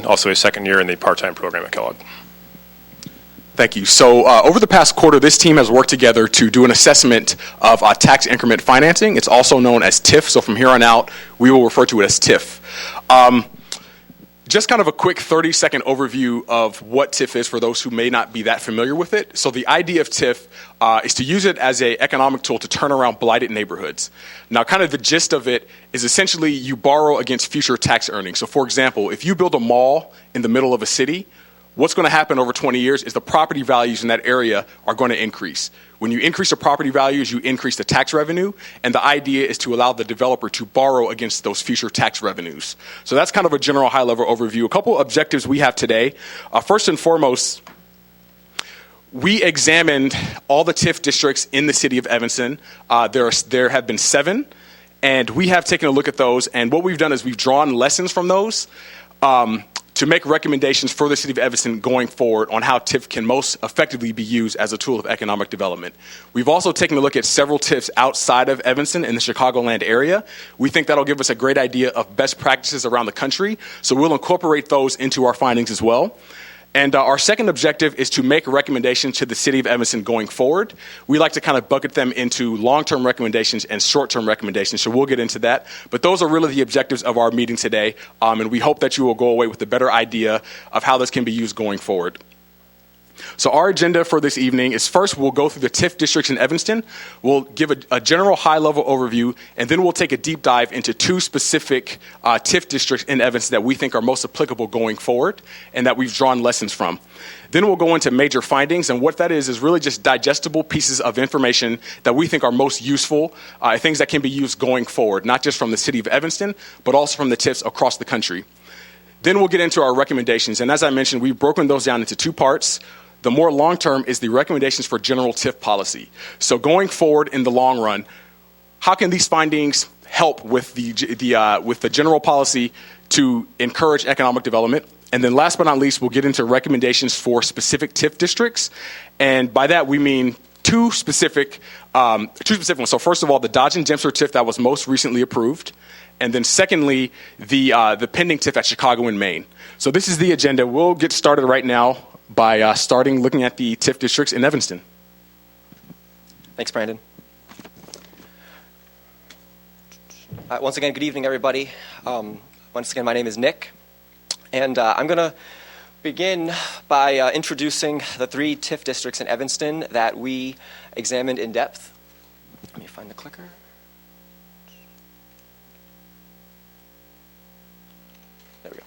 also a second year in the part-time program at Kellogg. Thank you. So over the past quarter, this team has worked together to do an assessment of tax increment financing. It's also known as TIF, so from here on out, we will refer to it as TIF. Just kind of a quick 30-second overview of what TIF is for those who may not be that familiar with it. So the idea of TIF is to use it as an economic tool to turn around blighted neighborhoods. Now, kind of the gist of it is essentially you borrow against future tax earnings. So, for example, if you build a mall in the middle of a city, what's going to happen over 20 years is the property values in that area are going to increase. When you increase the property values, you increase the tax revenue, and the idea is to allow the developer to borrow against those future tax revenues. So that's kind of a general high-level overview. A couple objectives we have today. First and foremost, we examined all the TIF districts in the city of Evanston. There have been 7, and we have taken a look at those, and what we've done is we've drawn lessons from those to make recommendations for the city of Evanston going forward on how TIF can most effectively be used as a tool of economic development. We've also taken a look at several TIFs outside of Evanston in the Chicagoland area. We think that'll give us a great idea of best practices around the country, so we'll incorporate those into our findings as well. And our second objective is to make recommendations to the city of Evanston going forward. We like to kind of bucket them into long-term recommendations and short-term recommendations, so we'll get into that. But those are really the objectives of our meeting today, and we hope that you will go away with a better idea of how this can be used going forward. So our agenda for this evening is first we'll go through the TIF districts in Evanston. We'll give a general high-level overview, and then we'll take a deep dive into 2 specific TIF districts in Evanston that we think are most applicable going forward and that we've drawn lessons from. Then we'll go into major findings, and what that is really just digestible pieces of information that we think are most useful, things that can be used going forward, not just from the city of Evanston, but also from the TIFs across the country. Then we'll get into our recommendations, and as I mentioned, we've broken those down into 2 parts. The more long-term is the recommendations for general TIF policy. So going forward in the long run, how can these findings help with the general policy to encourage economic development? And then last but not least, we'll get into recommendations for specific TIF districts. And by that, we mean two specific ones. So first of all, the Dodge and Dempster TIF that was most recently approved. And then secondly, the pending TIF at Chicago and Maine. So this is the agenda. We'll get started right now by starting looking at the TIF districts in Evanston. Thanks, Brandon. Once again, good evening, everybody. Once again, my name is Nick, and I'm going to begin by introducing the 3 TIF districts in Evanston that we examined in depth. Let me find the clicker. There we go.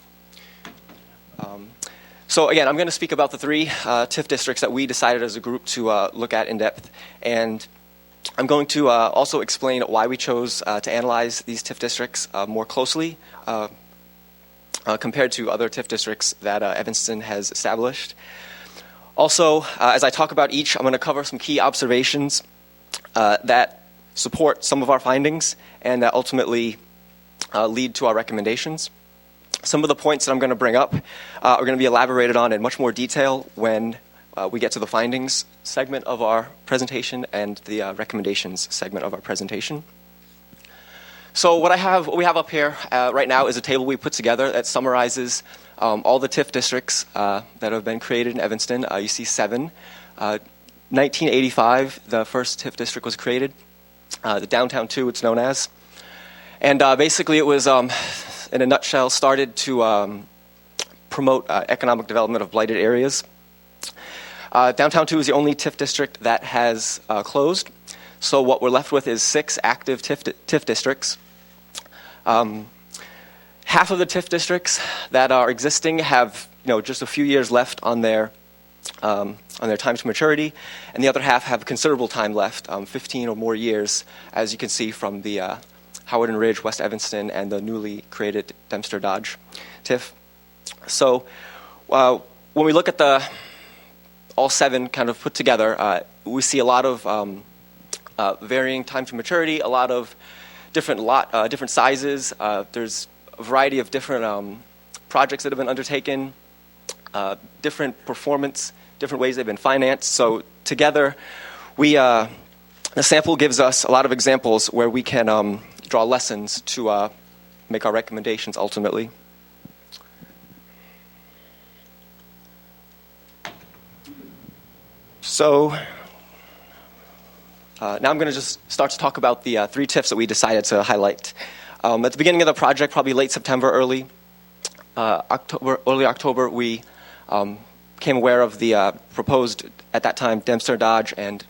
So again, I'm going to speak about the 3 TIF districts that we decided as a group to look at in depth, and I'm going to also explain why we chose to analyze these TIF districts more closely compared to other TIF districts that Evanston has established. Also, as I talk about each, I'm going to cover some key observations that support some of our findings and that ultimately lead to our recommendations. Some of the points that I'm going to bring up are going to be elaborated on in much more detail when we get to the findings segment of our presentation and the recommendations segment of our presentation. So what we have up here right now is a table we put together that summarizes all the TIF districts that have been created in Evanston. You see 7. 1985, the first TIF district was created. The Downtown 2, it's known as. And basically it was, in a nutshell, started to promote economic development of blighted areas. Downtown 2 is the only TIF district that has closed. So what we're left with is 6 active TIF districts. Half of the TIF districts that are existing have just a few years left on their time to maturity, and the other half have considerable time left, 15 or more years, as you can see from the Howard and Ridge, West Evanston, and the newly created Dempster Dodge TIF. So when we look at all 7 kind of put together, we see a lot of varying time to maturity, a lot of different sizes. There's a variety of different projects that have been undertaken, different performance, different ways they've been financed. So together, the sample gives us a lot of examples where we can draw lessons to make our recommendations ultimately. So now I'm going to just start to talk about the 3 TIFs that we decided to highlight. At the beginning of the project, probably late September, early October, we became aware of the proposed, at that time, Dempster, Dodge, and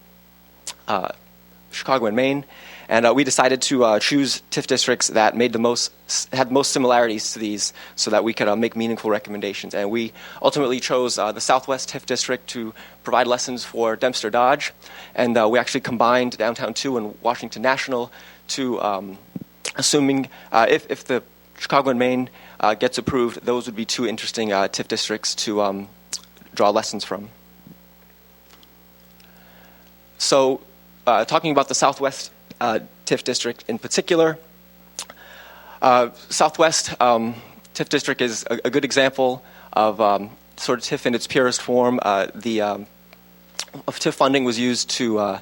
Chicago and Maine. And we decided to choose TIF districts that had the most similarities to these so that we could make meaningful recommendations. And we ultimately chose the Southwest TIF district to provide lessons for Dempster Dodge. And we actually combined Downtown 2 and Washington National to, assuming if the Chicago and Maine gets approved, those would be 2 interesting TIF districts to draw lessons from. So talking about the Southwest TIF district in particular. Southwest TIF district is a good example of sort of TIF in its purest form. The TIF funding was used to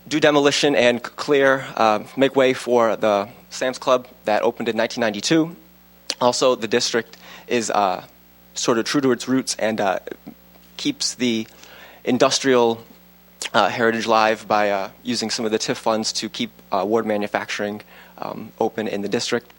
do demolition and clear, make way for the Sam's Club that opened in 1992. Also, the district is sort of true to its roots and keeps the industrial heritage live by using some of the TIF funds to keep wood manufacturing open in the district.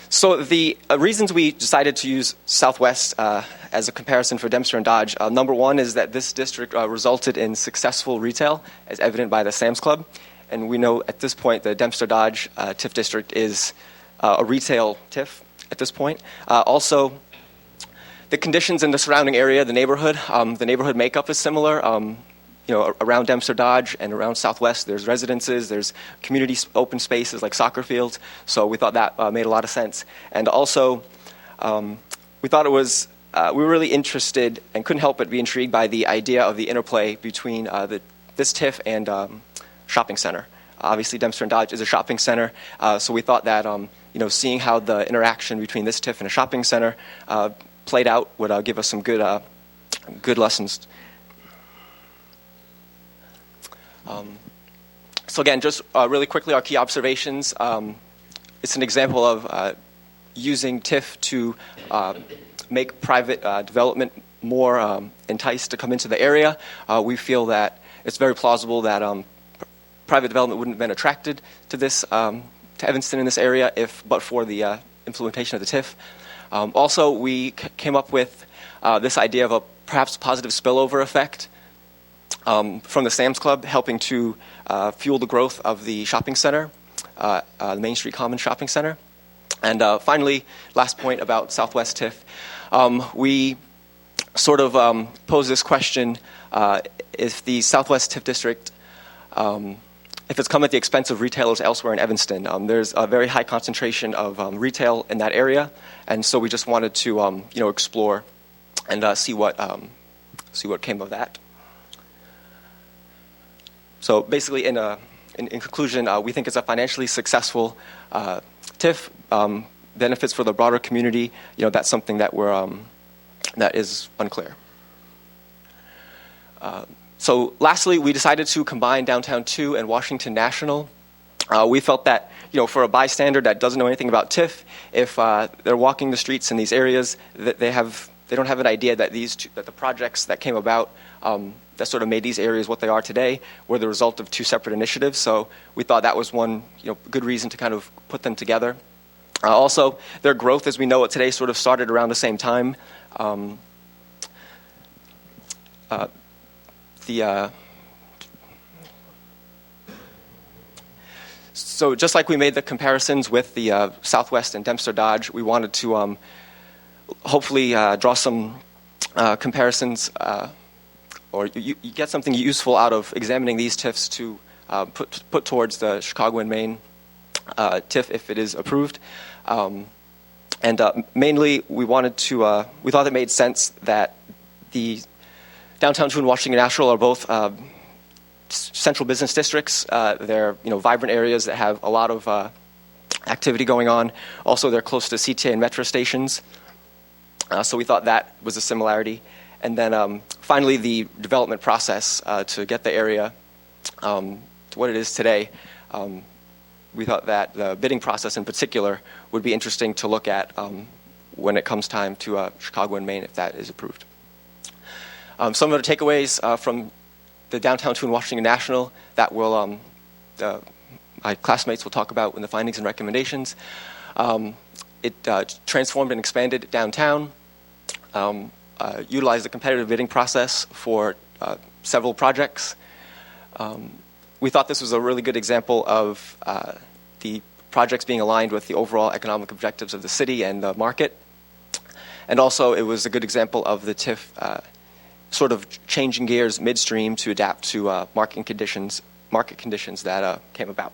So the reasons we decided to use Southwest as a comparison for Dempster and Dodge, number one is that this district resulted in successful retail, as evident by the Sam's Club. And we know at this point the Dempster Dodge TIF district is a retail TIF at this point. Also, the conditions in the surrounding area, the neighborhood makeup is similar. Around Dempster Dodge and around Southwest, there's residences, there's community open spaces like soccer fields. So we thought that made a lot of sense. And also, we thought it was, we were really interested and couldn't help but be intrigued by the idea of the interplay between this TIF and shopping center. Obviously, Dempster and Dodge is a shopping center, so we thought that seeing how the interaction between this TIF and a shopping center played out would give us some good lessons. So again, just really quickly, our key observations. It's an example of using TIF to make private development more enticed to come into the area. We feel that it's very plausible that private development wouldn't have been attracted to this, to Evanston in this area but for the implementation of the TIF. Also, we came up with this idea of a perhaps positive spillover effect from the Sam's Club, helping to fuel the growth of the shopping center, the Main Street Commons Shopping Center. And finally, last point about Southwest TIF, we sort of pose this question, if the Southwest TIF district, if it's come at the expense of retailers elsewhere in Evanston. There's a very high concentration of retail in that area, and so we just wanted to explore and see what came of that. So basically, in conclusion, we think it's a financially successful TIF. Benefits for the broader community, that's something that that is unclear. So lastly, we decided to combine Downtown 2 and Washington National. We felt that, for a bystander that doesn't know anything about TIF, if they're walking the streets in these areas, that they don't have an idea that that the projects that came about that sort of made these areas what they are today were the result of 2 separate initiatives. So we thought that was one good reason to kind of put them together. Also, their growth, as we know it today, sort of started around the same time. So just like we made the comparisons with the Southwest and Dempster Dodge, we wanted to hopefully draw some comparisons or you get something useful out of examining these TIFs to put towards the Chicago and Maine TIF if it is approved. And mainly, we thought it made sense that the Downtown 2 and Washington National are both central business districts. They're vibrant areas that have a lot of activity going on. Also, they're close to CTA and metro stations. So we thought that was a similarity. And then finally, the development process to get the area to what it is today. We thought that the bidding process in particular would be interesting to look at when it comes time to Chicago and Maine if that is approved. Some of the takeaways from the Downtown Twin Washington National that will my classmates will talk about in the findings and recommendations. It transformed and expanded downtown, utilized the competitive bidding process for several projects. We thought this was a really good example of the projects being aligned with the overall economic objectives of the city and the market. And also, it was a good example of the TIF sort of changing gears midstream to adapt to market conditions that came about.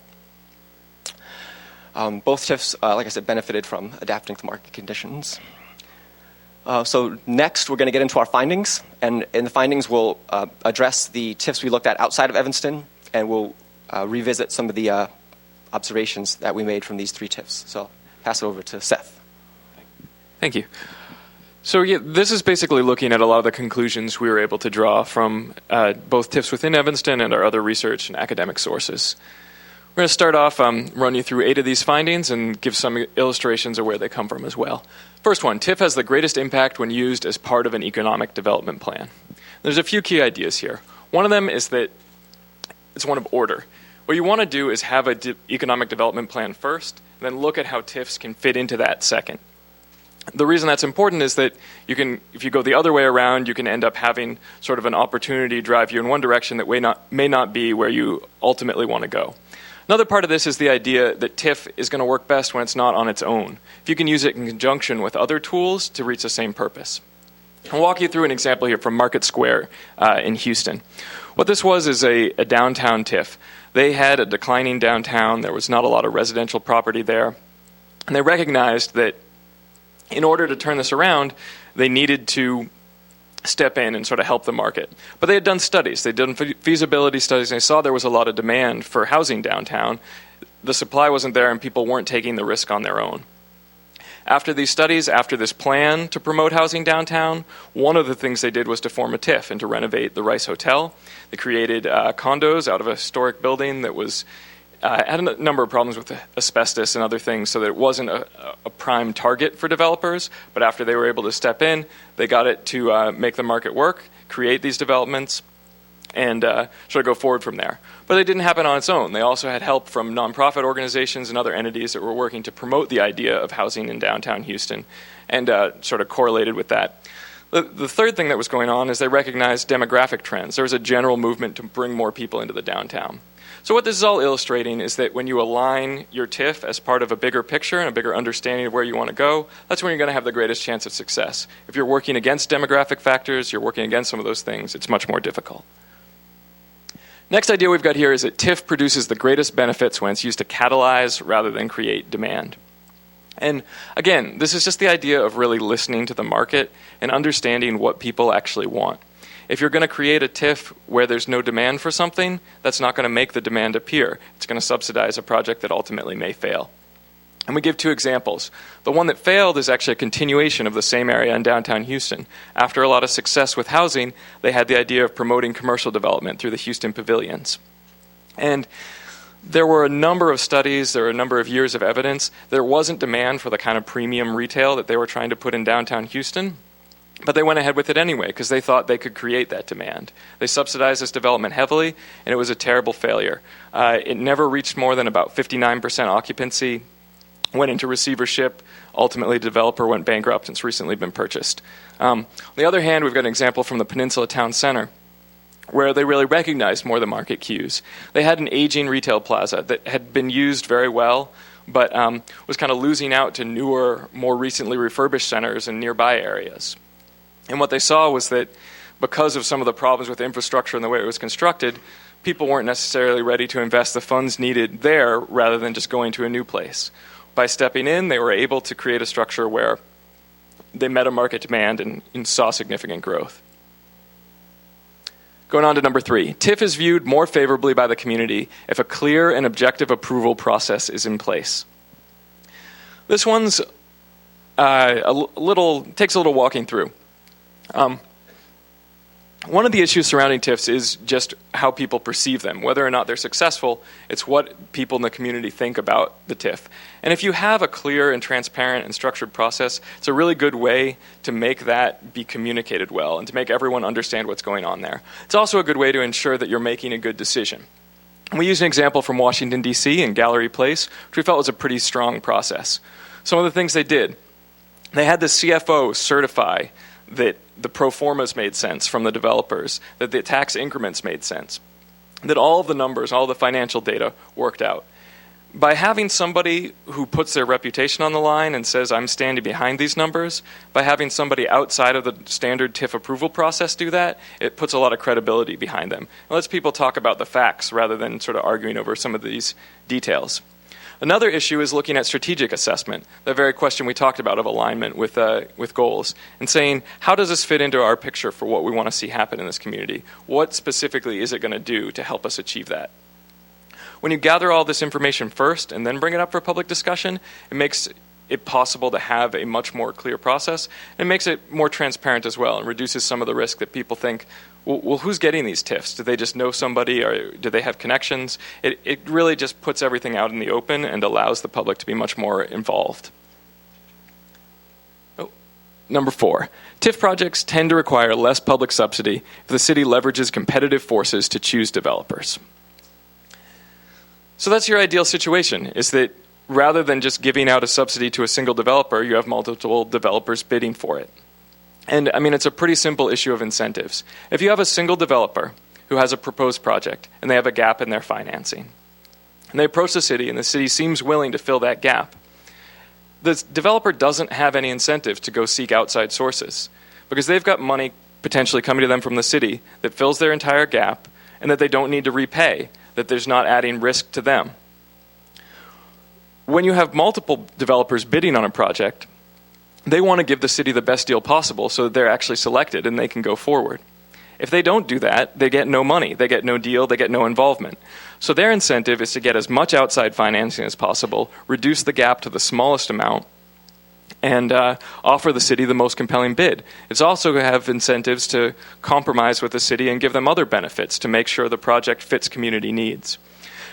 Both TIFs, like I said, benefited from adapting to market conditions. So next, we're going to get into our findings. And in the findings, we'll address the TIFs we looked at outside of Evanston, and we'll revisit some of the observations that we made from these 3 TIFs. So I'll pass it over to Seth. Thank you. So yeah, this is basically looking at a lot of the conclusions we were able to draw from both TIFs within Evanston and our other research and academic sources. We're going to start off, run you through 8 of these findings and give some illustrations of where they come from as well. First one, TIF has the greatest impact when used as part of an economic development plan. There's a few key ideas here. One of them is that it's one of order. What you want to do is have an economic development plan first, and then look at how TIFs can fit into that second. The reason that's important is that you can, if you go the other way around, you can end up having sort of an opportunity drive you in one direction that may not be where you ultimately want to go. Another part of this is the idea that TIF is going to work best when it's not on its own. If you can use it in conjunction with other tools to reach the same purpose. I'll walk you through an example here from Market Square in Houston. What this was is a downtown TIF. They had a declining downtown. There was not a lot of residential property there. And they recognized that in order to turn this around, they needed to step in and sort of help the market. But they had done studies. They'd done feasibility studies, and they saw there was a lot of demand for housing downtown. The supply wasn't there, and people weren't taking the risk on their own. After these studies, after this plan to promote housing downtown, one of the things they did was to form a TIF and to renovate the Rice Hotel. They created condos out of a historic building that was had a number of problems with asbestos and other things, so that it wasn't a prime target for developers. But after they were able to step in, they got it to make the market work, create these developments, and sort of go forward from there. But it didn't happen on its own. They also had help from nonprofit organizations and other entities that were working to promote the idea of housing in downtown Houston, and sort of correlated with that. The third thing that was going on is they recognized demographic trends. There was a general movement to bring more people into the downtown. So what this is all illustrating is that when you align your TIF as part of a bigger picture and a bigger understanding of where you want to go, that's when you're going to have the greatest chance of success. If you're working against demographic factors, you're working against some of those things, it's much more difficult. Next idea we've got here is that TIF produces the greatest benefits when it's used to catalyze rather than create demand. And again, this is just the idea of really listening to the market and understanding what people actually want. If you're going to create a TIF where there's no demand for something, that's not going to make the demand appear. It's going to subsidize a project that ultimately may fail. And we give 2 examples. The one that failed is actually a continuation of the same area in downtown Houston. After a lot of success with housing, they had the idea of promoting commercial development through the Houston pavilions. And there were a number of studies, there were a number of years of evidence. There wasn't demand for the kind of premium retail that they were trying to put in downtown Houston. But they went ahead with it anyway because they thought they could create that demand. They subsidized this development heavily, and it was a terrible failure. It never reached more than about 59% occupancy, went into receivership. Ultimately, the developer went bankrupt and it's recently been purchased. On the other hand, we've got an example from the Peninsula Town Center where they really recognized more of the market cues. They had an aging retail plaza that had been used very well, but was kind of losing out to newer, more recently refurbished centers in nearby areas. And what they saw was that because of some of the problems with infrastructure and the way it was constructed, people weren't necessarily ready to invest the funds needed there rather than just going to a new place. By stepping in, they were able to create a structure where they met a market demand and saw significant growth. Going on to number 3, TIF is viewed more favorably by the community if a clear and objective approval process is in place. This one's takes a little walking through. One of the issues surrounding TIFs is just how people perceive them. Whether or not they're successful, it's what people in the community think about the TIF. And if you have a clear and transparent and structured process, it's a really good way to make that be communicated well and to make everyone understand what's going on there. It's also a good way to ensure that you're making a good decision. We used an example from Washington, D.C. in Gallery Place, which we felt was a pretty strong process. Some of the things they did, they had the CFO certify that the pro formas made sense from the developers, that the tax increments made sense, that all of the numbers, all the financial data worked out. By having somebody who puts their reputation on the line and says, I'm standing behind these numbers, by having somebody outside of the standard TIF approval process do that, it puts a lot of credibility behind them. It lets people talk about the facts rather than sort of arguing over some of these details. Another issue is looking at strategic assessment, the very question we talked about of alignment with goals, and saying, how does this fit into our picture for what we want to see happen in this community? What specifically is it going to do to help us achieve that? When you gather all this information first and then bring it up for public discussion, it makes it possible to have a much more clear process. And it makes it more transparent as well and reduces some of the risk that people think, well, who's getting these TIFs? Do they just know somebody or do they have connections? It really just puts everything out in the open and allows the public to be much more involved. Number 4, TIF projects tend to require less public subsidy if the city leverages competitive forces to choose developers. So that's your ideal situation, is that rather than just giving out a subsidy to a single developer, you have multiple developers bidding for it. And I mean, it's a pretty simple issue of incentives. If you have a single developer who has a proposed project and they have a gap in their financing, and they approach the city and the city seems willing to fill that gap, the developer doesn't have any incentive to go seek outside sources because they've got money potentially coming to them from the city that fills their entire gap and that they don't need to repay, that there's not adding risk to them. When you have multiple developers bidding on a project, they want to give the city the best deal possible so that they're actually selected and they can go forward. If they don't do that, they get no money, they get no deal, they get no involvement. So their incentive is to get as much outside financing as possible, reduce the gap to the smallest amount, and offer the city the most compelling bid. It's also to have incentives to compromise with the city and give them other benefits to make sure the project fits community needs.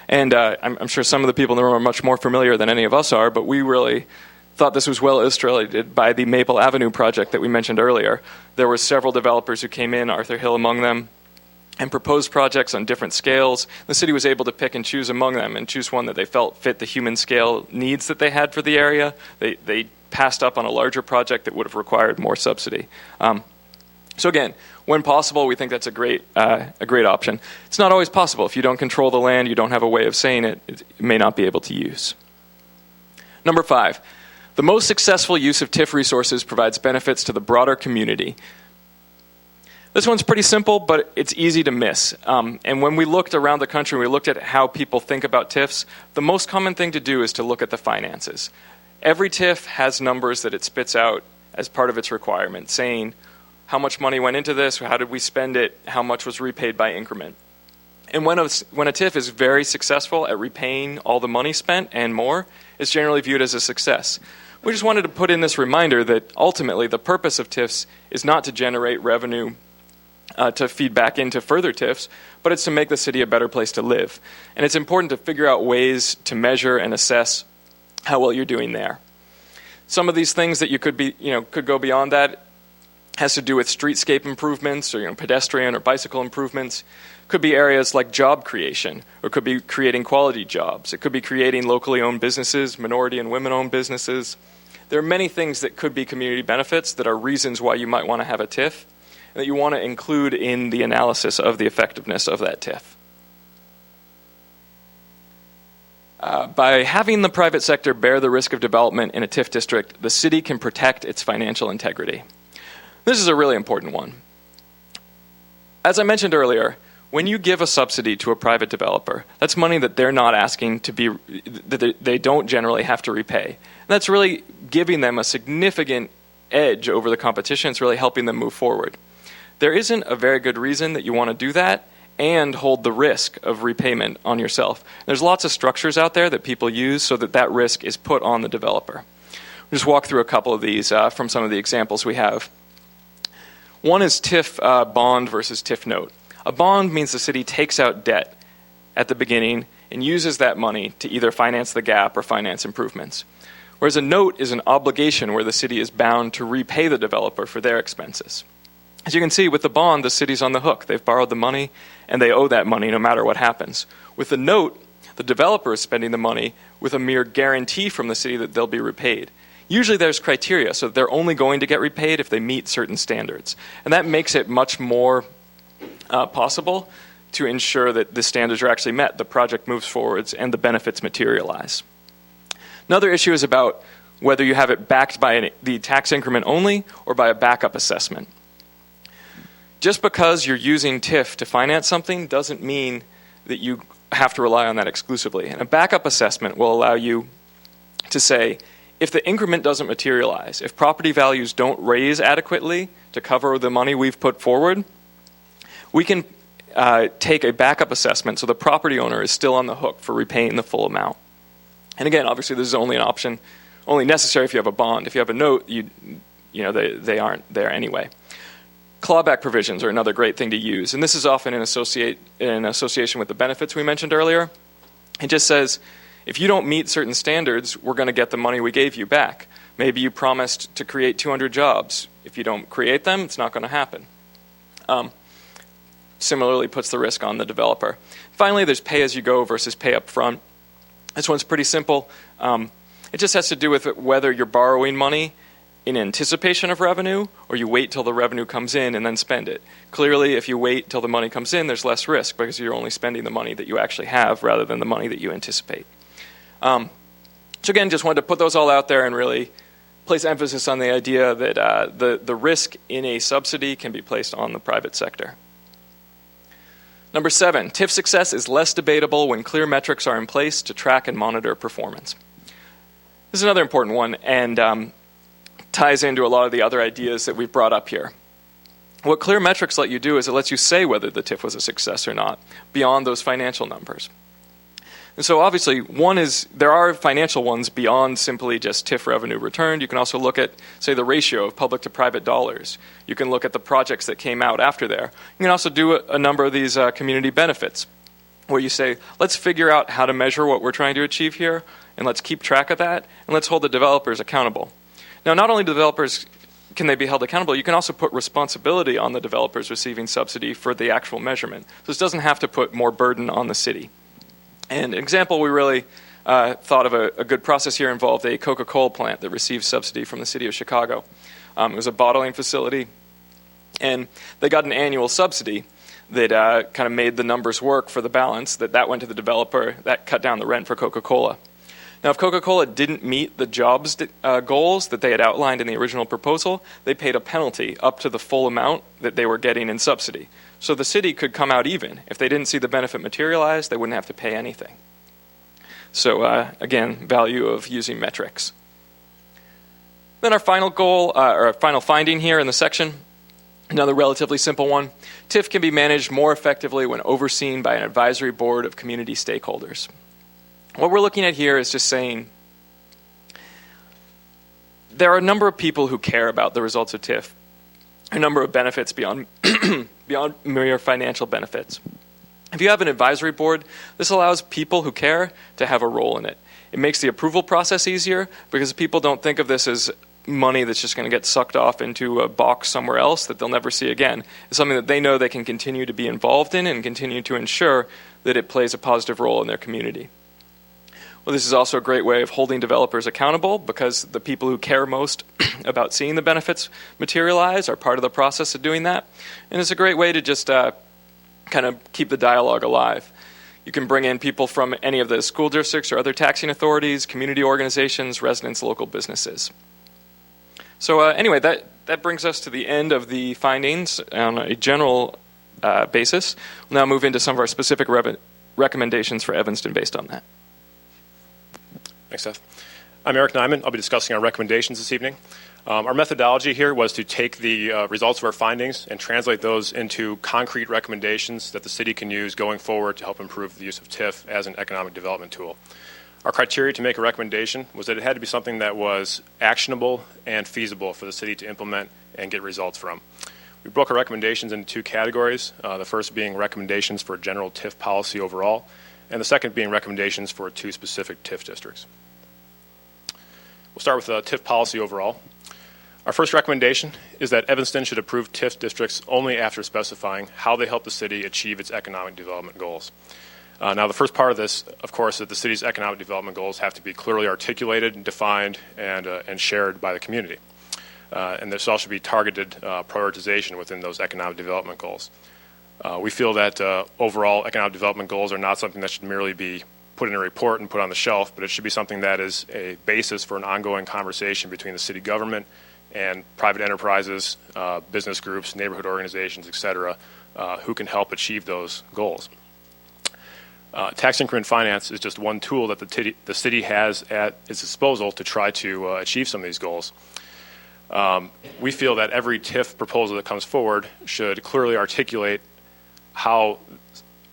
And I'm sure some of the people in the room are much more familiar than any of us are, but we really thought this was well illustrated by the Maple Avenue project that we mentioned earlier. There were several developers who came in, Arthur Hill among them, and proposed projects on different scales. The city was able to pick and choose among them and choose one that they felt fit the human scale needs that they had for the area. They passed up on a larger project that would have required more subsidy. So again, when possible, we think that's a great option. It's not always possible. If you don't control the land, you don't have a way of saying it, it may not be able to use. Number 5, the most successful use of TIF resources provides benefits to the broader community. This one's pretty simple, but it's easy to miss. And when we looked around the country, we looked at how people think about TIFs, the most common thing to do is to look at the finances. Every TIF has numbers that it spits out as part of its requirement, saying how much money went into this, how did we spend it, how much was repaid by increment. And when a TIF is very successful at repaying all the money spent and more, it's generally viewed as a success. We just wanted to put in this reminder that ultimately the purpose of TIFs is not to generate revenue to feed back into further TIFs, but it's to make the city a better place to live. And it's important to figure out ways to measure and assess how well you're doing there. Some of these things that you could go beyond that has to do with streetscape improvements or pedestrian or bicycle improvements. Could be areas like job creation, or could be creating quality jobs. It could be creating locally owned businesses, minority and women-owned businesses. There are many things that could be community benefits that are reasons why you might want to have a TIF and that you want to include in the analysis of the effectiveness of that TIF. By having the private sector bear the risk of development in a TIF district, the city can protect its financial integrity. This is a really important one. As I mentioned earlier, when you give a subsidy to a private developer, that's money that they're not asking to be, that they don't generally have to repay. And that's really giving them a significant edge over the competition. It's really helping them move forward. There isn't a very good reason that you want to do that and hold the risk of repayment on yourself. There's lots of structures out there that people use so that that risk is put on the developer. We'll just walk through a couple of these from some of the examples we have. One is TIF bond versus TIF note. A bond means the city takes out debt at the beginning and uses that money to either finance the gap or finance improvements. Whereas a note is an obligation where the city is bound to repay the developer for their expenses. As you can see, with the bond, the city's on the hook. They've borrowed the money, and they owe that money no matter what happens. With the note, the developer is spending the money with a mere guarantee from the city that they'll be repaid. Usually there's criteria, so they're only going to get repaid if they meet certain standards. And that makes it much more possible to ensure that the standards are actually met, the project moves forwards, and the benefits materialize. Another issue is about whether you have it backed by the tax increment only or by a backup assessment. Just because you're using TIF to finance something doesn't mean that you have to rely on that exclusively. And a backup assessment will allow you to say, if the increment doesn't materialize, if property values don't raise adequately to cover the money we've put forward, we can take a backup assessment so the property owner is still on the hook for repaying the full amount. And again, obviously this is only an option, only necessary if you have a bond. If you have a note, they aren't there anyway. Clawback provisions are another great thing to use, and this is often in association with the benefits we mentioned earlier. It just says, if you don't meet certain standards, we're going to get the money we gave you back. Maybe you promised to create 200 jobs. If you don't create them, it's not going to happen. Similarly puts the risk on the developer. Finally, there's pay-as-you-go versus pay up front. This one's pretty simple. It just has to do with whether you're borrowing money in anticipation of revenue or you wait till the revenue comes in and then spend it. Clearly, if you wait till the money comes in, there's less risk because you're only spending the money that you actually have rather than the money that you anticipate. So again, just wanted to put those all out there and really place emphasis on the idea that the risk in a subsidy can be placed on the private sector. Number 7, TIF success is less debatable when clear metrics are in place to track and monitor performance. This is another important one and ties into a lot of the other ideas that we've brought up here. What clear metrics let you do is it lets you say whether the TIF was a success or not beyond those financial numbers. And so obviously, one is there are financial ones beyond simply just TIF revenue returned. You can also look at, say, the ratio of public to private dollars. You can look at the projects that came out after there. You can also do a number of these community benefits where you say, let's figure out how to measure what we're trying to achieve here, and let's keep track of that, and let's hold the developers accountable. Now, not only do developers can they be held accountable, you can also put responsibility on the developers receiving subsidy for the actual measurement. So this doesn't have to put more burden on the city. And an example we really thought of a good process here involved a Coca-Cola plant that received subsidy from the city of Chicago. It was a bottling facility, and they got an annual subsidy that kind of made the numbers work for the balance, that went to the developer, that cut down the rent for Coca-Cola. Now, if Coca-Cola didn't meet the jobs goals that they had outlined in the original proposal, they paid a penalty up to the full amount that they were getting in subsidy. So the city could come out even. If they didn't see the benefit materialize, they wouldn't have to pay anything. So again, value of using metrics. Then our final goal, or our final finding here in the section, another relatively simple one. TIF can be managed more effectively when overseen by an advisory board of community stakeholders. What we're looking at here is just saying there are a number of people who care about the results of TIF, a number of benefits beyond beyond mere financial benefits. If you have an advisory board, this allows people who care to have a role in it. It makes the approval process easier because people don't think of this as money that's just going to get sucked off into a box somewhere else that they'll never see again. It's something that they know they can continue to be involved in and continue to ensure that it plays a positive role in their community. Well, this is also a great way of holding developers accountable because the people who care most about seeing the benefits materialize are part of the process of doing that. And it's a great way to just kind of keep the dialogue alive. You can bring in people from any of the school districts or other taxing authorities, community organizations, residents, local businesses. So anyway, that brings us to the end of the findings on a general basis. We'll now move into some of our specific recommendations for Evanston based on that. Thanks, Seth. I'm Eric Nyman. I'll be discussing our recommendations this evening. Our methodology here was to take the results of our findings and translate those into concrete recommendations that the city can use going forward to help improve the use of TIF as an economic development tool. Our criteria to make a recommendation was that it had to be something that was actionable and feasible for the city to implement and get results from. We broke our recommendations into two categories, the first being recommendations for general TIF policy overall, and the second being recommendations for two specific TIF districts. We'll start with TIF policy overall. Our first recommendation is that Evanston should approve TIF districts only after specifying how they help the city achieve its economic development goals. Now, the first part of this, of course, is that the city's economic development goals have to be clearly articulated, and defined, and shared by the community. And there's also be targeted prioritization within those economic development goals. We feel that overall economic development goals are not something that should merely be put in a report and put on the shelf, but it should be something that is a basis for an ongoing conversation between the city government and private enterprises, business groups, neighborhood organizations, et cetera, who can help achieve those goals. Tax increment finance is just one tool that the city has at its disposal to try to achieve some of these goals. We feel that every TIF proposal that comes forward should clearly articulate how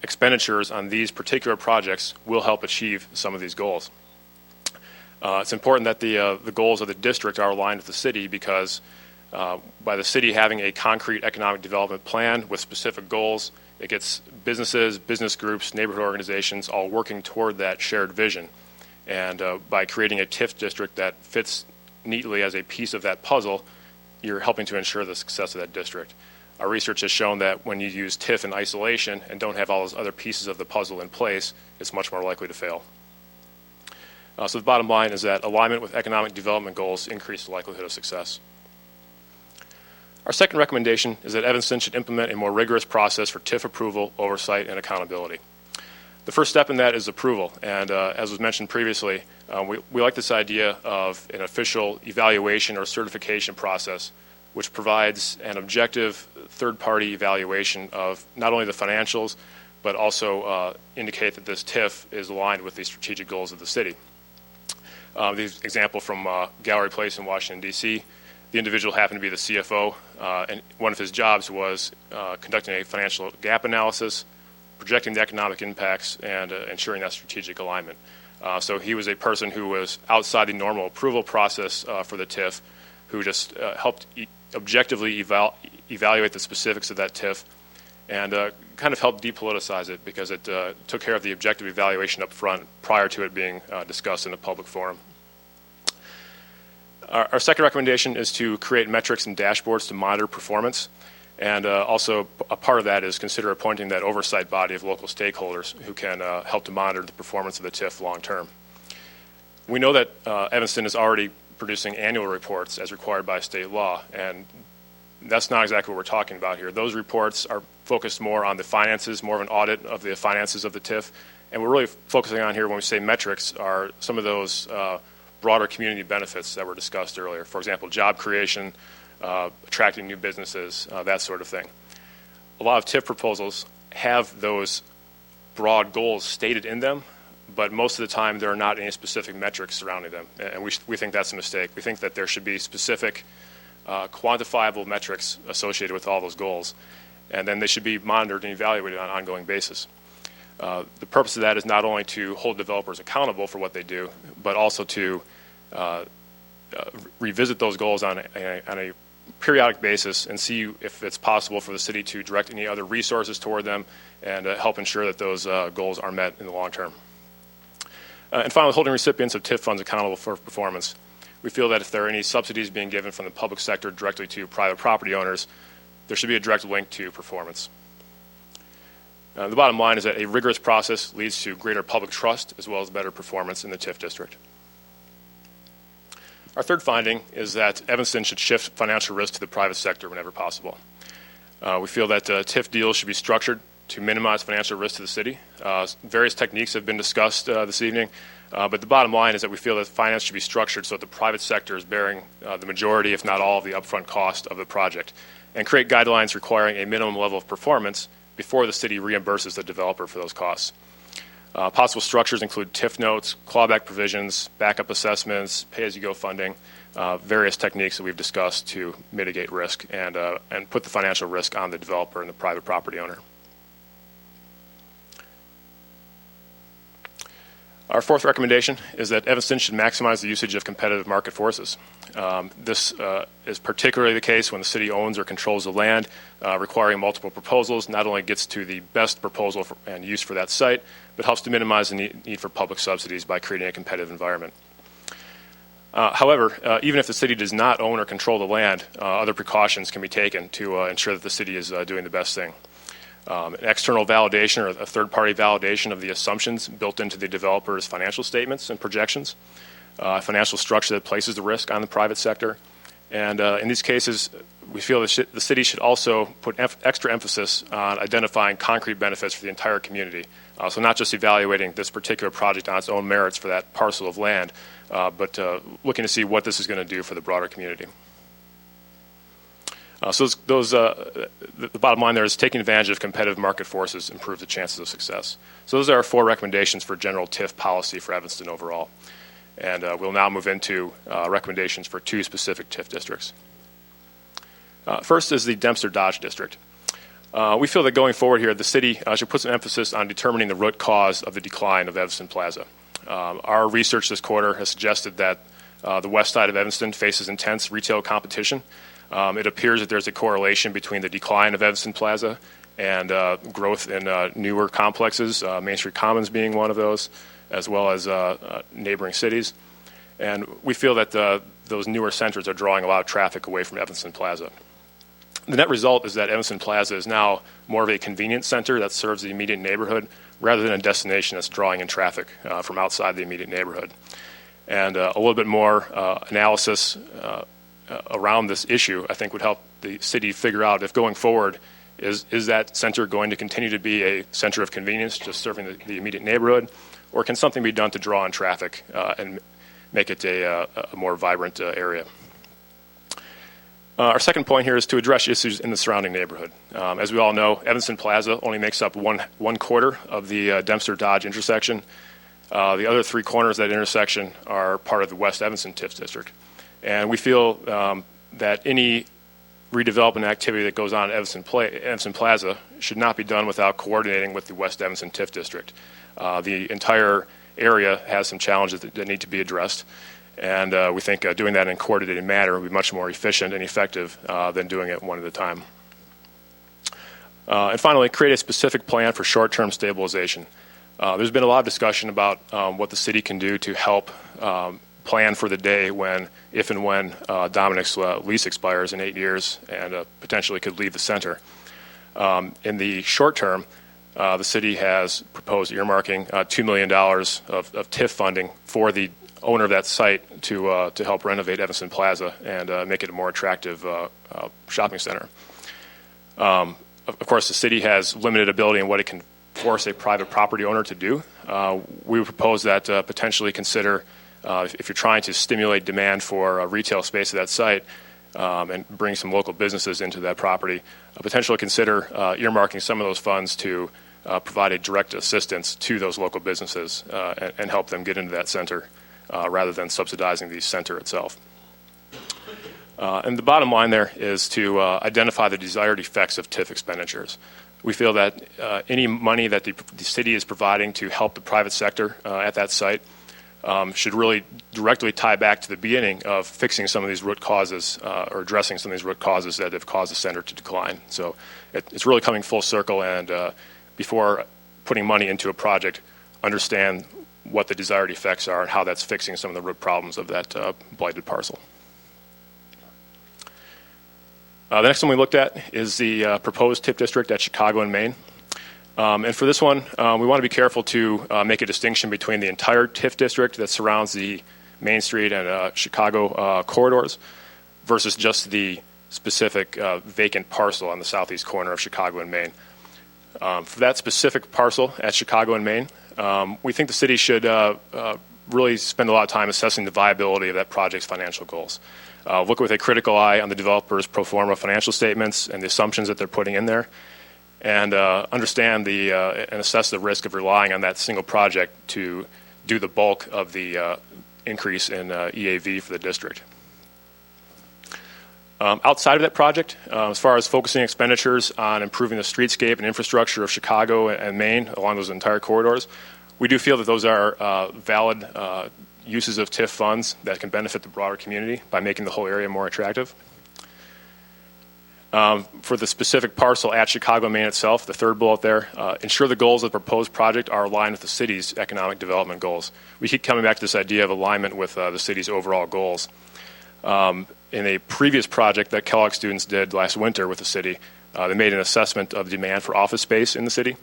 expenditures on these particular projects will help achieve some of these goals. It's important that the goals of the district are aligned with the city, because by the city having a concrete economic development plan with specific goals, it gets businesses, business groups, neighborhood organizations all working toward that shared vision. And by creating a TIF district that fits neatly as a piece of that puzzle, you're helping to ensure the success of that district. Our research has shown that when you use TIF in isolation and don't have all those other pieces of the puzzle in place, it's much more likely to fail. So the bottom line is that alignment with economic development goals increase the likelihood of success. Our second recommendation is that Evanston should implement a more rigorous process for TIF approval, oversight, and accountability. The first step in that is approval, and as was mentioned previously, we like this idea of an official evaluation or certification process which provides an objective third-party evaluation of not only the financials, but also indicate that this TIF is aligned with the strategic goals of the city. This example from Gallery Place in Washington, D.C., the individual happened to be the CFO, and one of his jobs was conducting a financial gap analysis, projecting the economic impacts, and ensuring that strategic alignment. So he was a person who was outside the normal approval process for the TIF, who just helped objectively evaluate the specifics of that TIF, and kind of helped depoliticize it, because it took care of the objective evaluation up front prior to it being discussed in a public forum. Our second recommendation is to create metrics and dashboards to monitor performance, and also a part of that is consider appointing that oversight body of local stakeholders who can help to monitor the performance of the TIF long term. We know that Evanston is already producing annual reports as required by state law, and that's not exactly what we're talking about here. Those reports are focused more on the finances, more of an audit of the finances of the TIF, and we're really focusing on here when we say metrics are some of those broader community benefits that were discussed earlier. For example, job creation, attracting new businesses, that sort of thing. A lot of TIF proposals have those broad goals stated in them, but most of the time there are not any specific metrics surrounding them, and we think that's a mistake. We think that there should be specific quantifiable metrics associated with all those goals, and then they should be monitored and evaluated on an ongoing basis. The purpose of that is not only to hold developers accountable for what they do, but also to revisit those goals on a periodic basis and see if it's possible for the city to direct any other resources toward them and help ensure that those goals are met in the long term. And finally, holding recipients of TIF funds accountable for performance. We feel that if there are any subsidies being given from the public sector directly to private property owners, there should be a direct link to performance. The bottom line is that a rigorous process leads to greater public trust as well as better performance in the TIF district. Our third finding is that Evanston should shift financial risk to the private sector whenever possible. We feel that TIF deals should be structured to minimize financial risk to the city. Various techniques have been discussed this evening, but the bottom line is that we feel that finance should be structured so that the private sector is bearing the majority, if not all, of the upfront cost of the project, and create guidelines requiring a minimum level of performance before the city reimburses the developer for those costs. Possible structures include TIF notes, clawback provisions, backup assessments, pay-as-you-go funding, various techniques that we've discussed to mitigate risk and put the financial risk on the developer and the private property owner. Our fourth recommendation is that Evanston should maximize the usage of competitive market forces. This is particularly the case when the city owns or controls the land. Requiring multiple proposals not only gets to the best proposal and use for that site, but helps to minimize the need for public subsidies by creating a competitive environment. However, even if the city does not own or control the land, other precautions can be taken to ensure that the city is doing the best thing. An external validation or a third-party validation of the assumptions built into the developer's financial statements and projections, a financial structure that places the risk on the private sector. And in these cases, we feel the city should also put extra emphasis on identifying concrete benefits for the entire community. So not just evaluating this particular project on its own merits for that parcel of land, but looking to see what this is going to do for the broader community. The bottom line there is taking advantage of competitive market forces improves the chances of success. So those are our four recommendations for general TIF policy for Evanston overall. And we'll now move into recommendations for two specific TIF districts. First is the Dempster-Dodge district. We feel that going forward here, the city should put some emphasis on determining the root cause of the decline of Evanston Plaza. Our research this quarter has suggested that the west side of Evanston faces intense retail competition. It appears that there's a correlation between the decline of Evanston Plaza and growth in newer complexes, Main Street Commons being one of those, as well as neighboring cities. And we feel that those newer centers are drawing a lot of traffic away from Evanston Plaza. The net result is that Evanston Plaza is now more of a convenience center that serves the immediate neighborhood rather than a destination that's drawing in traffic from outside the immediate neighborhood. And a little bit more analysis around this issue, I think, would help the city figure out if going forward, is that center going to continue to be a center of convenience, just serving the immediate neighborhood, or can something be done to draw in traffic and make it a more vibrant area? Our second point here is to address issues in the surrounding neighborhood. As we all know, Evanston Plaza only makes up one quarter of the Dempster-Dodge intersection. The other three corners of that intersection are part of the West Evanston TIF district. And we feel that any redevelopment activity that goes on at Evanston Plaza should not be done without coordinating with the West Evanston TIF district. The entire area has some challenges that need to be addressed. And we think doing that in a coordinated manner would be much more efficient and effective than doing it one at a time. And finally, create a specific plan for short-term stabilization. There's been a lot of discussion about what the city can do to help plan for the day if and when Dominic's lease expires in 8 years and potentially could leave the center. In the short term, the city has proposed earmarking $2 million of TIF funding for the owner of that site to help renovate Evanston Plaza and make it a more attractive shopping center. Of course, the city has limited ability in what it can force a private property owner to do. We would propose that potentially consider, if you're trying to stimulate demand for retail space at that site and bring some local businesses into that property, potentially consider earmarking some of those funds to provide a direct assistance to those local businesses and help them get into that center rather than subsidizing the center itself. And the bottom line there is to identify the desired effects of TIF expenditures. We feel that any money that the city is providing to help the private sector at that site should really directly tie back to the beginning of fixing some of these root causes or addressing some of these root causes that have caused the center to decline. So it's really coming full circle, and before putting money into a project, understand what the desired effects are and how that's fixing some of the root problems of that blighted parcel. The next one we looked at is the proposed TIF district at Chicago and Main. And for this one, we want to be careful to make a distinction between the entire TIF district that surrounds the Main Street and Chicago corridors versus just the specific vacant parcel on the southeast corner of Chicago and Main. For that specific parcel at Chicago and Main, we think the city should really spend a lot of time assessing the viability of that project's financial goals. Look with a critical eye on the developer's pro forma financial statements and the assumptions that they're putting in there, and understand and assess the risk of relying on that single project to do the bulk of the increase in EAV for the district. Outside of that project, as far as focusing expenditures on improving the streetscape and infrastructure of Chicago and Maine along those entire corridors, We do feel that those are valid uses of TIF funds that can benefit the broader community by making the whole area more attractive. For the specific parcel at Chicago, Maine itself, the third bullet there, ensure the goals of the proposed project are aligned with the city's economic development goals. We keep coming back to this idea of alignment with the city's overall goals. In a previous project that Kellogg students did last winter with the city, they made an assessment of demand for office space in the city,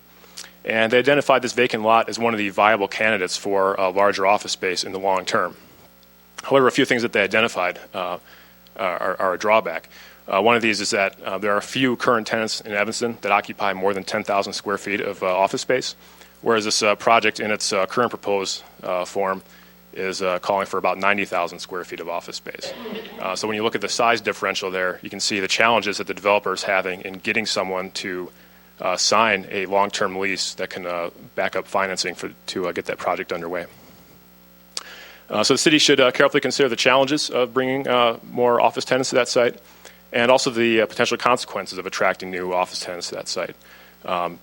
and they identified this vacant lot as one of the viable candidates for larger office space in the long term. However, a few things that they identified are a drawback. One of these is that there are a few current tenants in Evanston that occupy more than 10,000 square feet of office space, whereas this project in its current proposed form is calling for about 90,000 square feet of office space. So when you look at the size differential there, you can see the challenges that the developer is having in getting someone to sign a long-term lease that can back up financing to get that project underway. So the city should carefully consider the challenges of bringing more office tenants to that site, and also the potential consequences of attracting new office tenants to that site.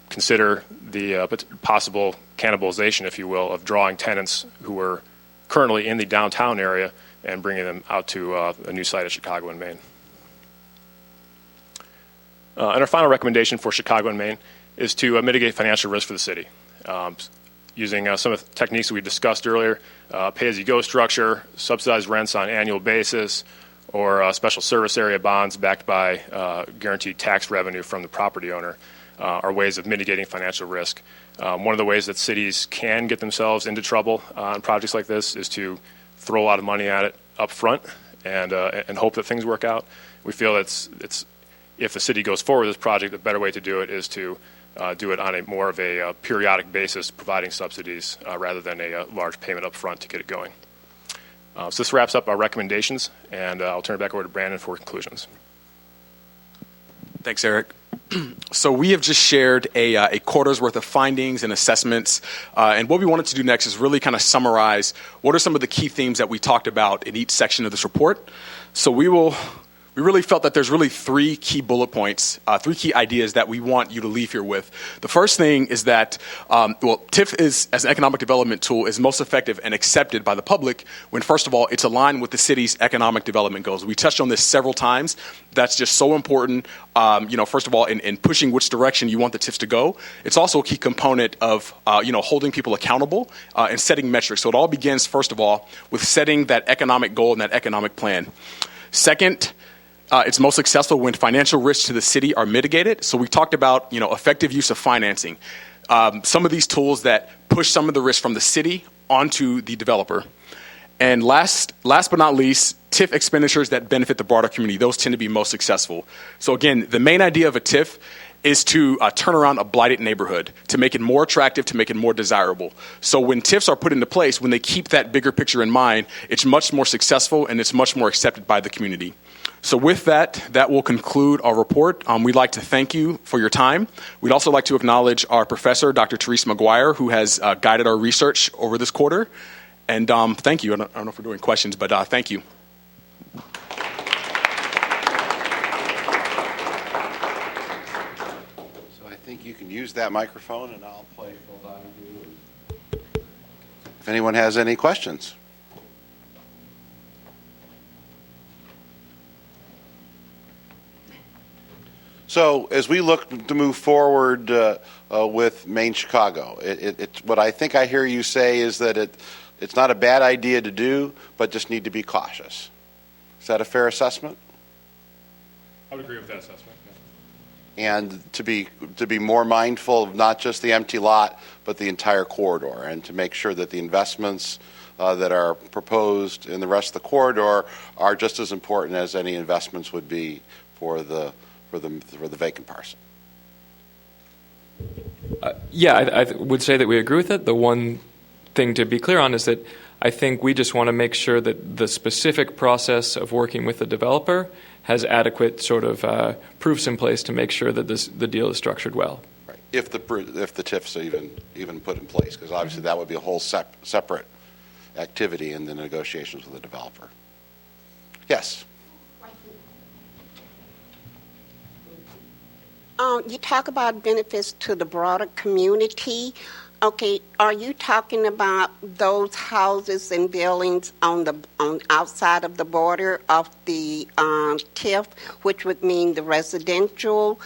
Consider the possible cannibalization, if you will, of drawing tenants who are currently in the downtown area and bringing them out to a new site at Chicago and Maine. And our final recommendation for Chicago and Maine is to mitigate financial risk for the city. Using some of the techniques that we discussed earlier, pay-as-you-go structure, subsidized rents on an annual basis, or special service area bonds backed by guaranteed tax revenue from the property owner are ways of mitigating financial risk. One of the ways that cities can get themselves into trouble on projects like this is to throw a lot of money at it up front and hope that things work out. We feel it's if the city goes forward with this project, the better way to do it is to do it on a more of a periodic basis, providing subsidies rather than a large payment up front to get it going. So this wraps up our recommendations, and I'll turn it back over to Brandon for conclusions. Thanks, Eric. So we have just shared a quarter's worth of findings and assessments, and what we wanted to do next is really kind of summarize what are some of the key themes that we talked about in each section of this report. So we really felt that there's really three key bullet points, three key ideas that we want you to leave here with. The first thing is that, TIF as an economic development tool is most effective and accepted by the public when, first of all, it's aligned with the city's economic development goals. We touched on this several times. That's just so important, first of all, in pushing which direction you want the TIFs to go. It's also a key component of, holding people accountable and setting metrics. So it all begins, first of all, with setting that economic goal and that economic plan. Second, it's most successful when financial risks to the city are mitigated. So we talked about, effective use of financing. Some of these tools that push some of the risk from the city onto the developer. And last but not least, TIF expenditures that benefit the broader community. Those tend to be most successful. So again, the main idea of a TIF is to turn around a blighted neighborhood, to make it more attractive, to make it more desirable. So when TIFs are put into place, when they keep that bigger picture in mind, it's much more successful and it's much more accepted by the community. So with that will conclude our report. We'd like to thank you for your time. We'd also like to acknowledge our professor, Dr. Therese McGuire, who has guided our research over this quarter. And thank you. I don't know if we're doing questions, but thank you. So I think you can use that microphone, and I'll play full volume. If anyone has any questions. So as we look to move forward with Maine Chicago, what I think I hear you say is that it's not a bad idea to do, but just need to be cautious. Is that a fair assessment? I would agree with that assessment. Yeah. And to be more mindful of not just the empty lot, but the entire corridor, and to make sure that the investments that are proposed in the rest of the corridor are just as important as any investments would be for the vacant parcel. I would say that we agree with it. The one thing to be clear on is that I think we just want to make sure that the specific process of working with the developer has adequate sort of proofs in place to make sure that the deal is structured well. Right. If the TIFs are even put in place, because obviously that would be a whole separate activity in the negotiations with the developer. Yes. You talk about benefits to the broader community. Okay, are you talking about those houses and buildings on outside of the border of the TIF, which would mean the residential?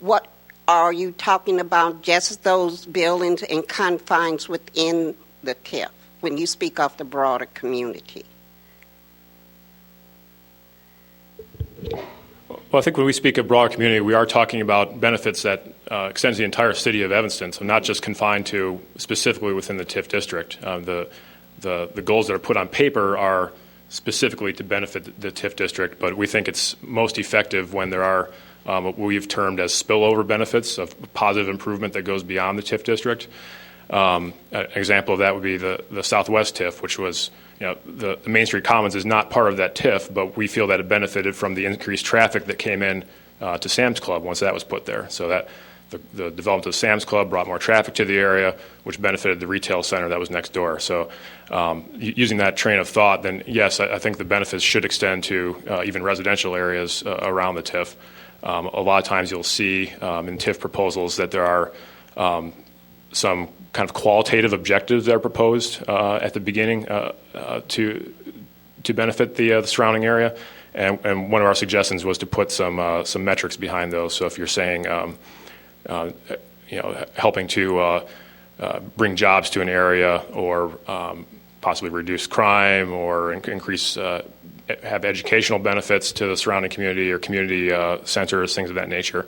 What are you talking about? Just those buildings and confines within the TIF when you speak of the broader community? Well, I think when we speak of broader community, we are talking about benefits that extends the entire city of Evanston, so not just confined to specifically within the TIF district. The goals that are put on paper are specifically to benefit the TIF district, but we think it's most effective when there are what we've termed as spillover benefits of positive improvement that goes beyond the TIF district. An example of that would be the Southwest TIF, which was, the Main Street Commons is not part of that TIF, but we feel that it benefited from the increased traffic that came in to Sam's Club once that was put there. So that the development of Sam's Club brought more traffic to the area, which benefited the retail center that was next door. So using that train of thought, then yes, I think the benefits should extend to even residential areas around the TIF. A lot of times you'll see in TIF proposals that there are some kind of qualitative objectives that are proposed at the beginning to benefit the surrounding area. And one of our suggestions was to put some metrics behind those. So if you're saying, helping to bring jobs to an area, or possibly reduce crime, or increase have educational benefits to the surrounding community, or community centers, things of that nature.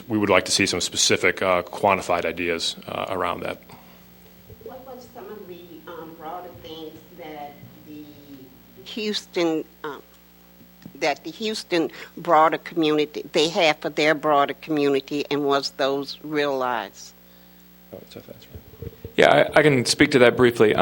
We would like to see some specific quantified ideas around that. What was some of the broader things that the Houston broader community they have for their broader community, and was those realized? Yeah, I can speak to that briefly.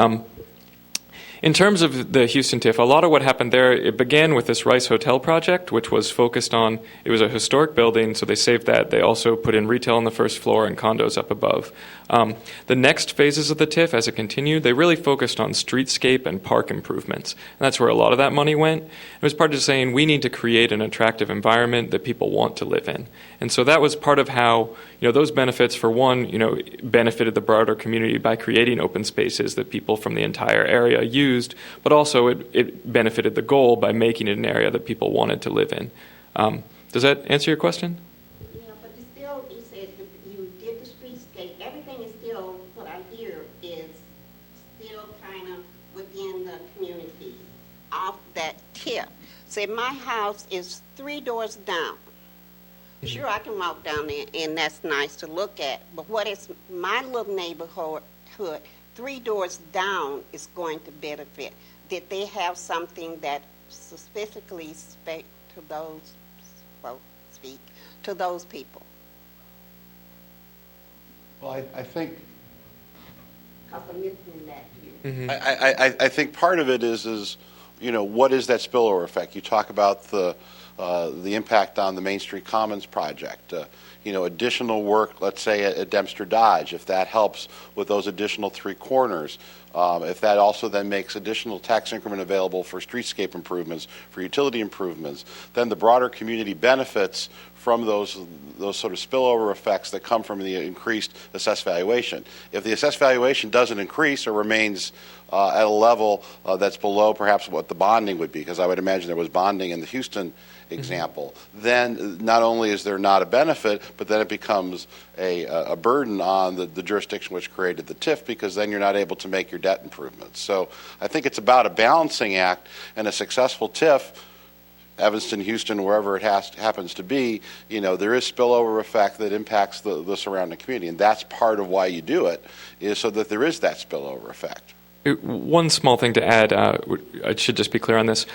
In terms of the Houston TIF, a lot of what happened there, it began with this Rice Hotel project, which was focused on, it was a historic building, so they saved that. They also put in retail on the first floor and condos up above. The next phases of the TIF, as it continued, they really focused on streetscape and park improvements. And that's where a lot of that money went. It was part of saying we need to create an attractive environment that people want to live in. And so that was part of how, those benefits, for one, benefited the broader community by creating open spaces that people from the entire area used, but also it benefited the goal by making it an area that people wanted to live in. Does that answer your question? Yeah, but still, you said you did the streetscape. Everything is still, what I hear is still kind of within the community off that tip. Say my house is 3 doors down. Sure, I can walk down there, and that's nice to look at. But what is my little neighborhood 3 doors down is going to benefit? Did they have something that specifically speak to those people? Well, I think Because I'm listening that to you. I think part of it is what is that spillover effect? You talk about the impact on the Main Street Commons project. Additional work, let's say at Dempster Dodge, if that helps with those additional 3 corners, if that also then makes additional tax increment available for streetscape improvements, for utility improvements, then the broader community benefits from those sort of spillover effects that come from the increased assessed valuation. If the assessed valuation doesn't increase or remains at a level that's below perhaps what the bonding would be, because I would imagine there was bonding in the Houston example, then not only is there not a benefit, but then it becomes a burden on the jurisdiction which created the TIF, because then you're not able to make your debt improvements. So I think it's about a balancing act, and a successful TIF, Evanston, Houston, wherever it happens to be, there is spillover effect that impacts the surrounding community, and that's part of why you do it, is so that there is that spillover effect. One small thing to add, I should just be clear on this.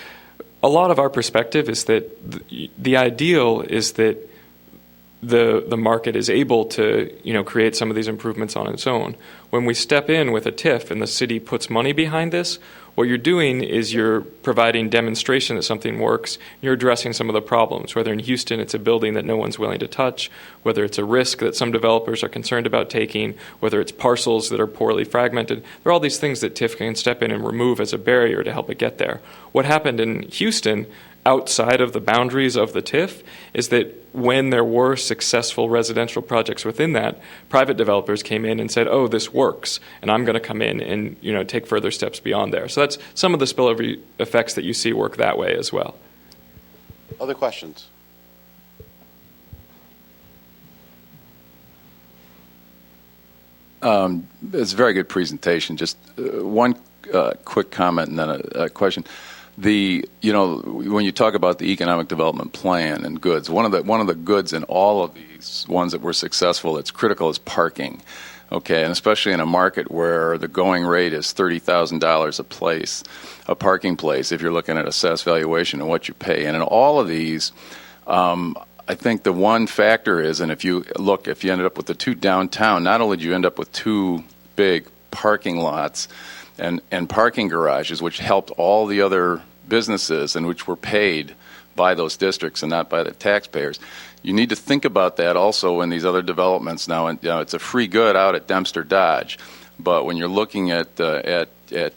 A lot of our perspective is that the ideal is that the market is able to create some of these improvements on its own. When we step in with a TIF and the city puts money behind this, what you're doing is you're providing demonstration that something works. You're addressing some of the problems, whether in Houston it's a building that no one's willing to touch, whether it's a risk that some developers are concerned about taking, whether it's parcels that are poorly fragmented. There are all these things that TIF can step in and remove as a barrier to help it get there. What happened in Houston outside of the boundaries of the TIF is that when there were successful residential projects within that, private developers came in and said, oh, this works, and I'm going to come in and take further steps beyond there. So that's some of the spillover effects that you see work that way as well. Other questions? It's a very good presentation. Just one quick comment and then a question. When you talk about the economic development plan and goods, one of the goods in all of these ones that were successful that's critical is parking. Okay, and especially in a market where the going rate is $30,000 a parking place, if you're looking at assessed valuation and what you pay. And in all of these, I think the one factor is, and if you ended up with the two downtown, not only do you end up with two big parking lots and parking garages, which helped all the other businesses and which were paid by those districts and not by the taxpayers. You need to think about that also in these other developments now. And it's a free good out at Dempster Dodge, but when you're looking at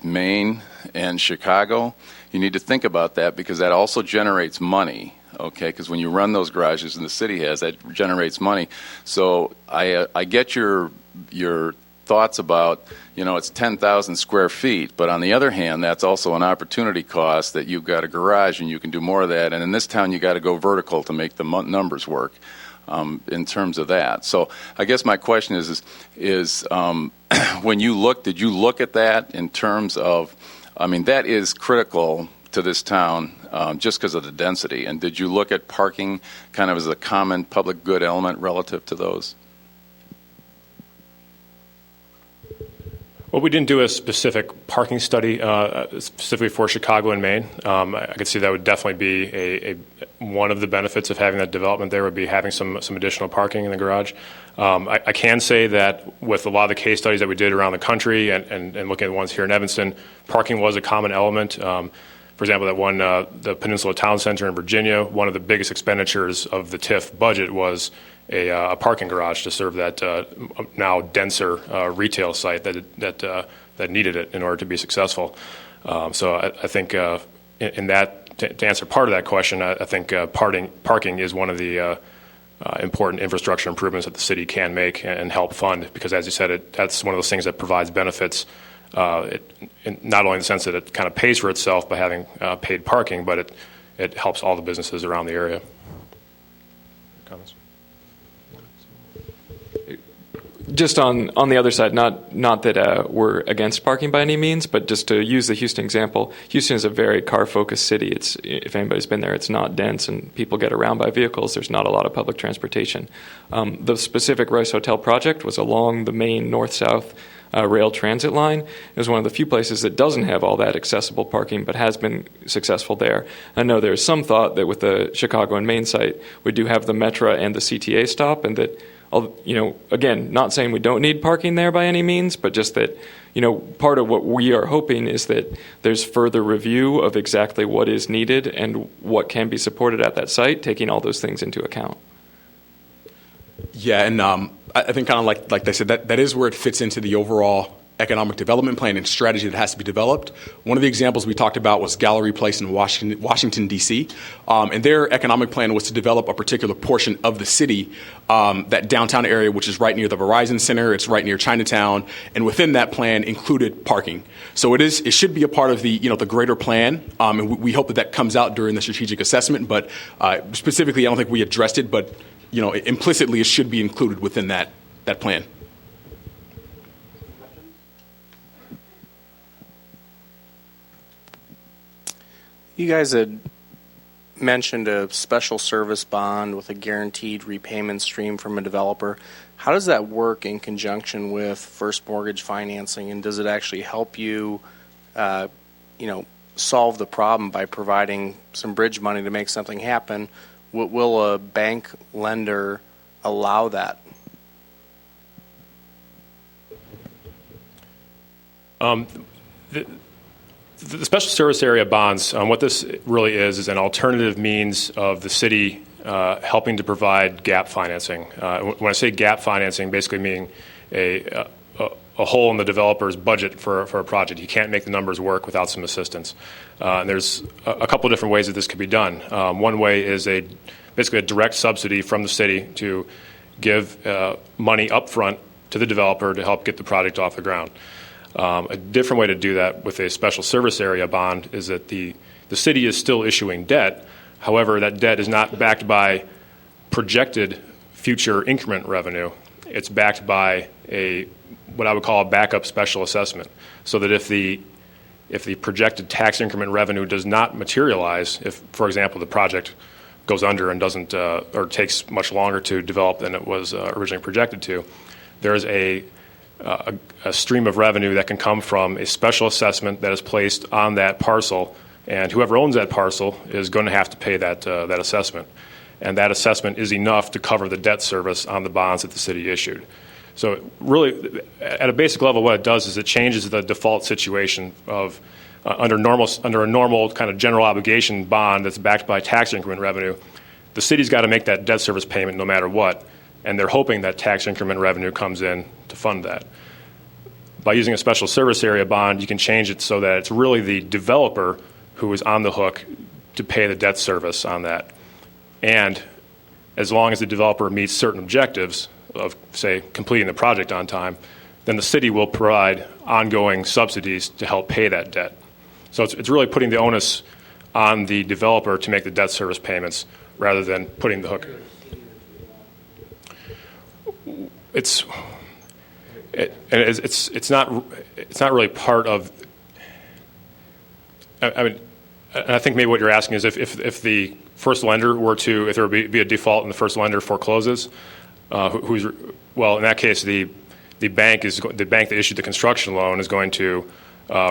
Maine and Chicago, you need to think about that because that also generates money. Okay, because when you run those garages and the city has, that generates money. So I get your thoughts about, it's 10,000 square feet, but on the other hand, that's also an opportunity cost that you've got a garage and you can do more of that. And in this town, you got to go vertical to make the numbers work in terms of that. So I guess my question is when did you look at that in terms of, that is critical to this town just because of the density. And did you look at parking kind of as a common public good element relative to those? Well, we didn't do a specific parking study specifically for Chicago and Maine. I could see that would definitely be one of the benefits of having that development there would be having some additional parking in the garage. I can say that with a lot of the case studies that we did around the country and looking at the ones here in Evanston, parking was a common element. For example, that one, the Peninsula Town Center in Virginia, one of the biggest expenditures of the TIF budget was a parking garage to serve that now denser retail site that needed it in order to be successful. So I think in that, to answer part of that question, I think parking is one of the important infrastructure improvements that the city can make and help fund because, as you said, that's one of those things that provides benefits. Not only in the sense that it kind of pays for itself by having paid parking, but it helps all the businesses around the area. Comments? Just on the other side, not that we're against parking by any means, but just to use the Houston example, Houston is a very car-focused city. If anybody's been there, it's not dense, and people get around by vehicles. There's not a lot of public transportation. The specific Rice Hotel project was along the main north-south rail transit line. It was one of the few places that doesn't have all that accessible parking, but has been successful there. I know there's some thought that with the Chicago and Maine site, we do have the Metra and the CTA stop, and that, again, not saying we don't need parking there by any means, but just that, part of what we are hoping is that there's further review of exactly what is needed and what can be supported at that site, taking all those things into account. Yeah, and I think kind of like they said, that is where it fits into the overall economic development plan and strategy that has to be developed. One of the examples we talked about was Gallery Place in Washington, D.C., and their economic plan was to develop a particular portion of the city, that downtown area, which is right near the Verizon Center, it's right near Chinatown, and within that plan included parking. So it should be a part of the the greater plan, and we hope that comes out during the strategic assessment. But specifically, I don't think we addressed it, but implicitly it should be included within that plan. You guys had mentioned a special service bond with a guaranteed repayment stream from a developer. How does that work in conjunction with first mortgage financing, and does it actually help you, solve the problem by providing some bridge money to make something happen? Will a bank lender allow that? The special service area bonds, what this really is an alternative means of the city helping to provide gap financing. When I say gap financing, basically meaning a a hole in the developer's budget for a project. He can't make the numbers work without some assistance. And there's a couple of different ways that this could be done. One way is basically a direct subsidy from the city to give money up front to the developer to help get the project off the ground. A different way to do that with a special service area bond is that the city is still issuing debt. However, that debt is not backed by projected future increment revenue. It's backed by what I would call a backup special assessment, so that if the projected tax increment revenue does not materialize, if, for example, the project goes under and doesn't or takes much longer to develop than it was originally projected to, there's a stream of revenue that can come from a special assessment that is placed on that parcel, and whoever owns that parcel is going to have to pay that assessment. And that assessment is enough to cover the debt service on the bonds that the city issued. So really, at a basic level, what it does is it changes the default situation of under a normal kind of general obligation bond that's backed by tax increment revenue. The city's got to make that debt service payment no matter what, and they're hoping that tax increment revenue comes in to fund that. By using a special service area bond, you can change it so that it's really the developer who is on the hook to pay the debt service on that. And as long as the developer meets certain objectives of, say, completing the project on time, then the city will provide ongoing subsidies to help pay that debt. So it's really putting the onus on the developer to make the debt service payments rather than putting the hook. It's not really part of. I mean, and I think maybe what you're asking is if the first lender if there would be a default and the first lender forecloses, well, in that case, the bank that issued the construction loan is going to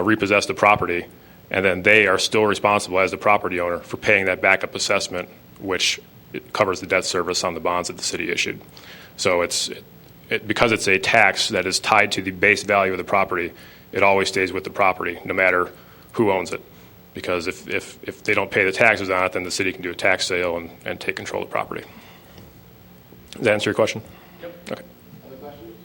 repossess the property, and then they are still responsible as the property owner for paying that backup assessment, which covers the debt service on the bonds that the city issued. So because it's a tax that is tied to the base value of the property, it always stays with the property, no matter who owns it. Because if they don't pay the taxes on it, then the city can do a tax sale and take control of the property. Does that answer your question? Yep. Okay. Other questions?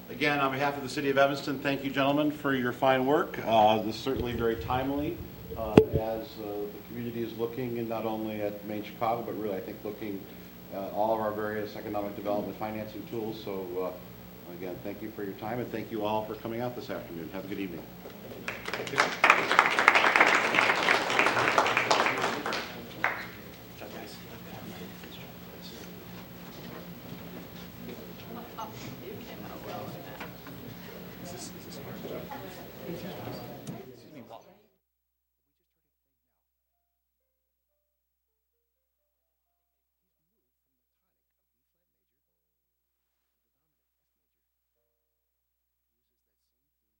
Again, on behalf of the City of Evanston, thank you, gentlemen, for your fine work. This is certainly very timely as the community is looking, and not only at Main Chicago, but really, I think, looking at all of our various economic development financing tools. So, again, thank you for your time, and thank you all for coming out this afternoon. Have a good evening.